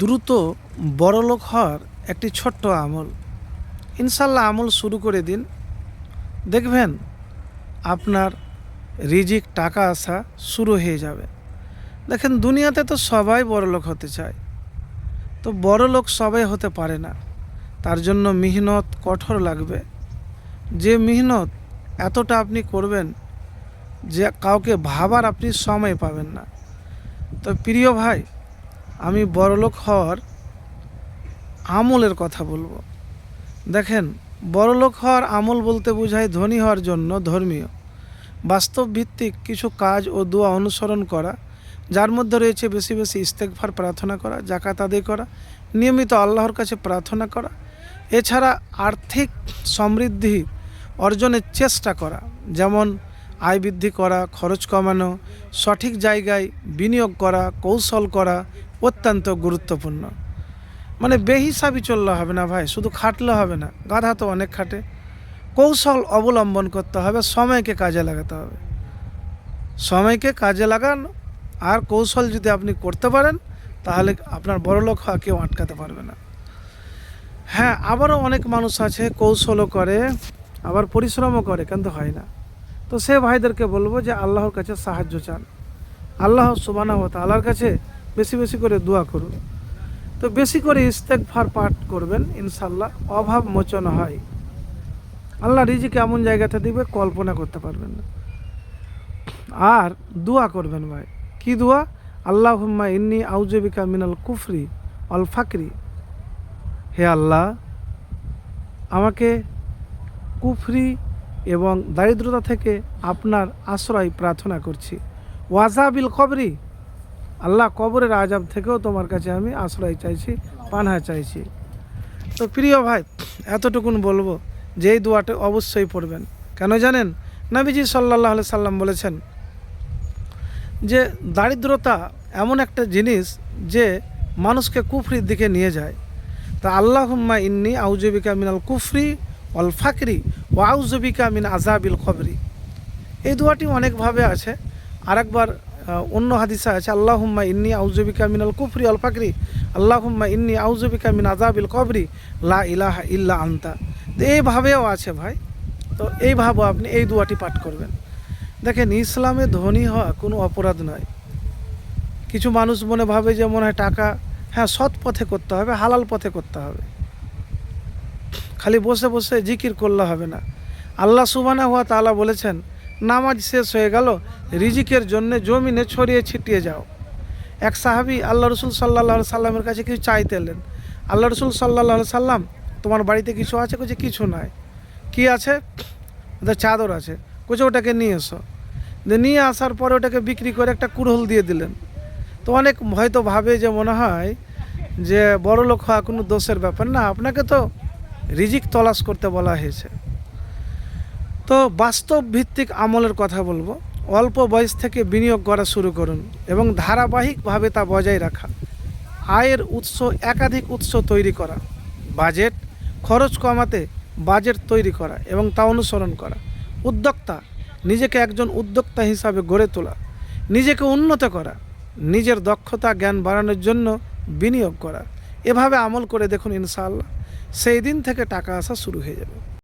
দ্রুত বড়লোক হওয়ার একটি ছোট্ট আমল। ইনশাল্লাহ আমল শুরু করে দিন, দেখবেন আপনার রিজিক টাকা আসা শুরু হয়ে যাবে। দেখেন, দুনিয়াতে তো সবাই বড়লোক হতে চায়, তো বড়লোক সবাই হতে পারে না। তার জন্য মেহনত কঠোর লাগবে। যে মেহনত এতটা আপনি করবেন যে কাউকে ভাবার আপনি সময় পাবেন না। তো প্রিয় ভাই, আমি বড়লোক হওয়ার আমলের কথা বলবো। দেখেন, বড়লোক হওয়ার আমল বলতে বোঝায় ধনী হওয়ার জন্য ধর্মীয় বাস্তব ভিত্তিক কিছু কাজ ও দোয়া অনুসরণ করা, যার মধ্যে রয়েছে বেশি বেশি ইস্তেগফার প্রার্থনা করা, জাকাত আদায় করা, নিয়মিত আল্লাহর কাছে প্রার্থনা করা, এছাড়া আর্থিক সমৃদ্ধি অর্জনের চেষ্টা করা, যেমন আয় বৃদ্ধি করা, খরচ কমানো, সঠিক জায়গায় বিনিয়োগ করা, কৌশল করা অত্যন্ত গুরুত্বপূর্ণ। মানে বেহিসাবি চললে হবে না ভাই, শুধু খাটলে হবে না, গাধা তো অনেক খাটে। কৌশল অবলম্বন করতে হবে, সময়কে কাজে লাগাতে হবে। সময়কে কাজে লাগান আর কৌশল যদি আপনি করতে পারেন, তাহলে আপনার বড়লোক হওয়া কেউ আটকাতে পারবে না। হ্যাঁ, আবারও অনেক মানুষ আছে কৌশলও করে আবার পরিশ্রমও করে, কিন্তু হয় না। তো সে ভাইদেরকে বলবো যে আল্লাহর কাছে সাহায্য চান, আল্লাহ সুবহানাহু ওয়া তাআলার কাছে বেশি বেশি করে দোয়া করুন। তো বেশি করে ইস্তেগফার পাঠ করবেন, ইনশাল্লাহ অভাব মোচন হয়। আল্লাহ রিজিক এমন জায়গাতে দিবে কল্পনা করতে পারবেন না। আর দোয়া করবেন ভাই, কি দোয়া? আল্লাহুম্মা ইন্নী আউযু বিকা মিনাল কুফরি ওয়াল ফাকরি। হে আল্লাহ, আমাকে কুফরি এবং দারিদ্রতা থেকে আপনার আশ্রয় প্রার্থনা করছি। ওয়াজাবিল কবরি, আল্লাহ কবরের আযাব থেকেও তোমার কাছে আমি আশ্রয় চাইছি, পানাহ চাইছি। তো প্রিয় ভাই, এতটুকুন বলবো যে এই দোয়াটা অবশ্যই পড়বেন। কেন জানেন? নবীজি সাল্লাল্লাহু আলাইহি সাল্লাম বলেছেন যে দারিদ্রতা এমন একটা জিনিস যে মানুষকে কুফরির দিকে নিয়ে যায়। তা আল্লাহুম্মা ইন্নী আউযু বিকা মিনাল কুফরি ওয়াল ফাকরি ওয়া আউযু বিকা মিন আযাবিল কবরি। এই দোয়াটি অনেকভাবে আছে। আরেকবার অন্য হাদিসে আছে আল্লাহুম্মা ইন্নী আউযু বিকা মিনাল কুফরি ওয়াল ফাকরি আল্লাহুম্মা ইন্নী আউযু বিকা মিন আযাবিল কবরি লা ইলাহা ইল্লা আনতা। তো এইভাবেও আছে ভাই। তো এইভাবে আপনি এই দোয়াটি পাঠ করবেন। দেখেন, ইসলামে ধনী হওয়া কোনো অপরাধ নয়। কিছু মানুষ মনে ভাবে যে মনে হয় টাকা, হ্যাঁ, সৎ পথে করতে হবে, হালাল পথে করতে হবে, খালি বসে বসে জিকির করলে হবে না। আল্লাহ সুবহানাহু ওয়া তাআলা বলেছেন, নামাজ শেষ হয়ে গেল, রিজিকের জন্য জমিনে ছড়িয়ে ছিটিয়ে যাও। এক সাহাবী আল্লাহ রসুল সাল্লাল্লাহু আলাইহি সাল্লামের কাছে কিছু চাইতে এলেন। আল্লাহ রসুল সাল্লাল্লাহু আলাইহি সাল্লাম, তোমার বাড়িতে কিছু আছে? কইছে কিছু নাই। কি আছে? ওদের চাদর আছে। কইছে ওটাকে নিয়ে এসো। নিয়ে আসার পরে ওটাকে বিক্রি করে একটা কুড়হল দিয়ে দিলেন। তো অনেক হয়তো ভাবে যে মনে হয় যে বড়লোক হওয়া কোনো দোষের ব্যাপার না, আপনাকে তো রিজিক তলাশ করতে বলা হয়েছে। তো বাস্তব ভিত্তিক আমলের কথা বলবো। অল্প বয়স থেকে বিনিয়োগ করা শুরু করুন এবং ধারাবাহিকভাবে তা বজায় রাখা। আয়ের উৎস, একাধিক উৎস তৈরি করা, বাজেট, খরচ কমাতে বাজেট তৈরি করা এবং তা অনুসরণ করা। উদ্যোক্তা, নিজেকে একজন উদ্যোক্তা হিসাবে গড়ে তোলা, নিজেকে উন্নত করা, নিজের দক্ষতা জ্ঞান বাড়ানোর জন্য বিনিয়োগ করা। এভাবে আমল করে দেখুন, ইনশাআল্লাহ সেই দিন থেকে টাকা আসা শুরু হয়ে যাবে।